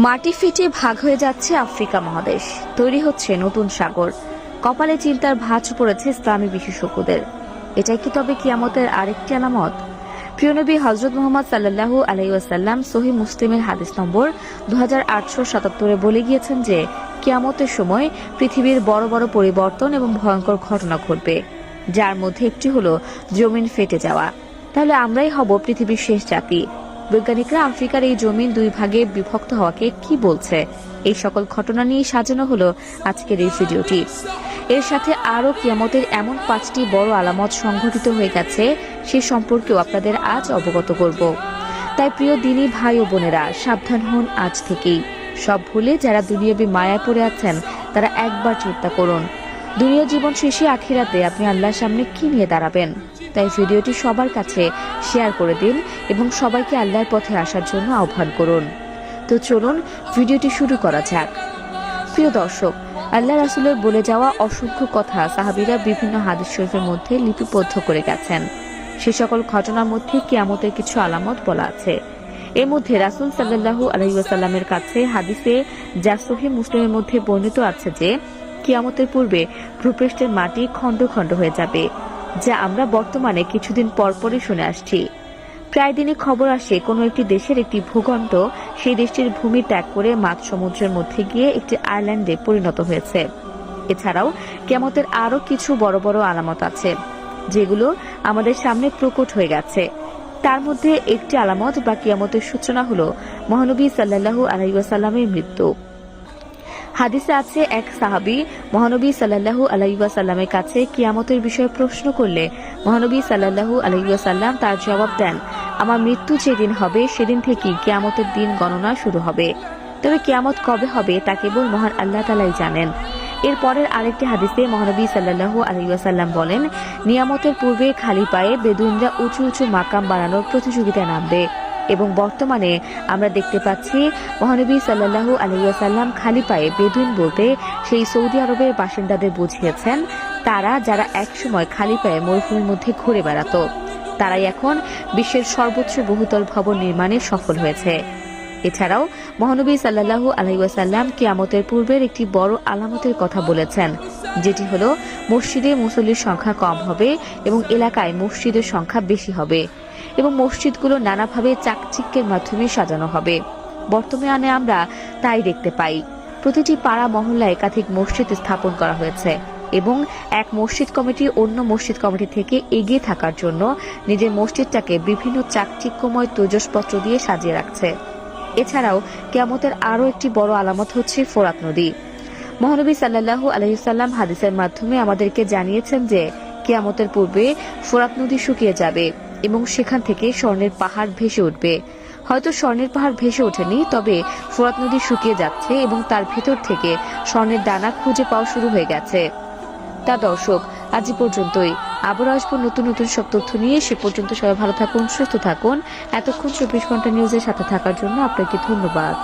মাটি ফেটে ভাগ হয়ে যাচ্ছে আফ্রিকা মহাদেশ, তৈরি হচ্ছে নতুন সাগর। কপালে চিন্তার ভাঁজ পড়েছে ইসলামী বিশেষজ্ঞদের। এটাই কি তবে কিয়ামতের আরেকটি আলামত? প্রিয় নবী হযরত মুহাম্মদ সাল্লাল্লাহু আলাইহি ওয়াসাল্লাম সহিহ মুসলিমের হাদিস নম্বর 2877 বলে গিয়েছেন যে কিয়ামতের সময় পৃথিবীর বড় বড় পরিবর্তন এবং ভয়ঙ্কর ঘটনা ঘটবে, যার মধ্যে একটি হলো জমিন ফেটে যাওয়া। তাহলে আমরাই হব পৃথিবীর শেষ জাতি। বৈজ্ঞানিকরা আফ্রিকার এই জমিন দুই ভাগে বিভক্ত হওয়াকে কি বলছে, এই সকল ঘটনা নিয়ে সাজানো হলো আজকের এই ভিডিওটি। এর সাথে আরো কিয়ামতের এমন 5টি বড় আলামত সংঘটিত হয়ে গেছে, সে সম্পর্কেও আপনাদের আজ অবগত করব। তাই প্রিয় দিনী ভাই ও বোনেরা, সাবধান হন আজ থেকেই। সব ভুলে যারা দুনিয়াবী মায়ায় পড়ে আছেন তারা একবার চিন্তা করুন, দুনিয়া জীবন শেষে আখিরাতে আপনি আল্লাহর সামনে কি নিয়ে দাঁড়াবেন। তাই ভিডিওটি সবার কাছে শেয়ার করে দিন এবং সবাইকে আল্লাহর পথে আসার জন্য আহ্বান করুন। তো চলুন ভিডিওটি শুরু করা যাক। প্রিয় দর্শক, আল্লাহ রাসূলের বলে যাওয়া অসংখ্য কথা সাহাবীরা বিভিন্ন হাদিস শরীফের মধ্যে লিপিবদ্ধ করে গেছেন। সে সকল ঘটনার মধ্যে কিয়ামতের কিছু আলামত বলা আছে। এর মধ্যে রাসূল সাল্লাল্লাহু আলাইহি ওয়াসাল্লামের কাছে হাদিসে যা সহিহ মুসলিমের মধ্যে বর্ণিত আছে যে কিয়ামতের পূর্বে ভূপৃষ্ঠের মাটি খণ্ড খণ্ড হয়ে যাবে, যা আমরা বর্তমানে কিছুদিন পরপরই শুনে আসছি। প্রায় দিনই খবর আসে কোনো একটি দেশের একটি ভূখণ্ড সেই দেশটির ভূমি ত্যাগ করে মাঝ সমুদ্রের মধ্যে গিয়ে একটি আইল্যান্ডে পরিণত হয়েছে। এছাড়াও কিয়ামতের আরো কিছু বড় বড় আলামত আছে, যেগুলো আমাদের সামনে প্রকট হয়ে গেছে। তার মধ্যে একটি আলামত বা কিয়ামতের সূচনা হলো মহানবী সাল্লাল্লাহু আলাইহি ওয়াসাল্লামের মৃত্যু। হাদিসে আছে, এক সাহাবী মহানবী সাল্লাল্লাহু আলাইহি ওয়াসাল্লামের কাছে কিয়ামতের বিষয়ে প্রশ্ন করলে মহানবী সাল্লাল্লাহু আলাইহি ওয়াসাল্লাম তার জবাব দেন, আমার মৃত্যু যেদিন হবে সেদিন থেকেই কিয়ামতের দিন গণনা শুরু হবে। তবে কিয়ামত কবে হবে তা কেবল মহান আল্লাহ তাআলাই জানেন। এর পরের আরেকটি হাদিসে মহানবী সাল্লাল্লাহু আলাইহি ওয়াসাল্লাম বলেন, নিয়ামতের পূর্বে খালি পায়ে বেদুইনরা উঁচু উঁচু মাকাম বানানোর প্রতিযোগিতায় নামবে। এবং বর্তমানে আমরা দেখতে পাচ্ছি মহানবী সাল্লাল্লাহু আলাইহি ওয়াসাল্লাম খালি পায়ে বেদুইন বলতে সেই সৌদি আরবের বাসিন্দাদের বুঝিয়েছেন, তারা যারা একসময় খালি পায়ে মরুভূমির মধ্যে ঘুরে বেড়াত, তারাই এখন বিশ্বের সর্বোচ্চ বহুতল ভবন নির্মাণে সফল হয়েছে। এছাড়াও মহানবী সাল্লাল্লাহু আলাইহি ওয়াসাল্লাম কিয়ামতের পূর্বের একটি বড় আলামতের কথা বলেছেন, যেটি হলো মসজিদে মুসল্লির সংখ্যা কম হবে এবং এলাকায় মসজিদের সংখ্যা বেশি হবে এবং মসজিদগুলো নানাভাবে চাকচিক্যের মাধ্যমে সাজানো হবে। বর্তমানে আমরা তাই দেখতে পাই। প্রতিটি পাড়া মহল্লায় একাধিক মসজিদ স্থাপন করা হয়েছে এবং এক মসজিদ কমিটি অন্য মসজিদ কমিটি থেকে এগিয়ে থাকার জন্য নিজের মসজিদটাকে বিভিন্ন চাকচিক্যময় তৈজসপত্র দিয়ে সাজিয়ে রাখছে। এছাড়াও কিয়ামতের আরো একটি বড় আলামত হচ্ছে ফোরাত নদী। মহানবী সাল্লাল্লাহু আলাইহি ওয়াসাল্লাম হাদিসের মাধ্যমে আমাদেরকে জানিয়েছেন যে কিয়ামতের পূর্বে ফোরাত নদী শুকিয়ে যাবে এবং সেখান থেকে স্বর্ণের পাহাড় ভেসে উঠবে। হয়তো স্বর্ণের পাহাড় ভেসে ওঠেনি, তবে ফোরাত নদী শুকিয়ে যাচ্ছে এবং তার ভেতর থেকে স্বর্ণের দানা খুঁজে পাওয়া শুরু হয়ে গেছে। তা দর্শক, আজ পর্যন্তই। আবার আসবো নতুন নতুন সব তথ্য নিয়ে। সে পর্যন্ত সবাই ভালো থাকুন, সুস্থ থাকুন। এতক্ষণ 24 ঘন্টা নিউজের সাথে থাকার জন্য আপনাকে ধন্যবাদ।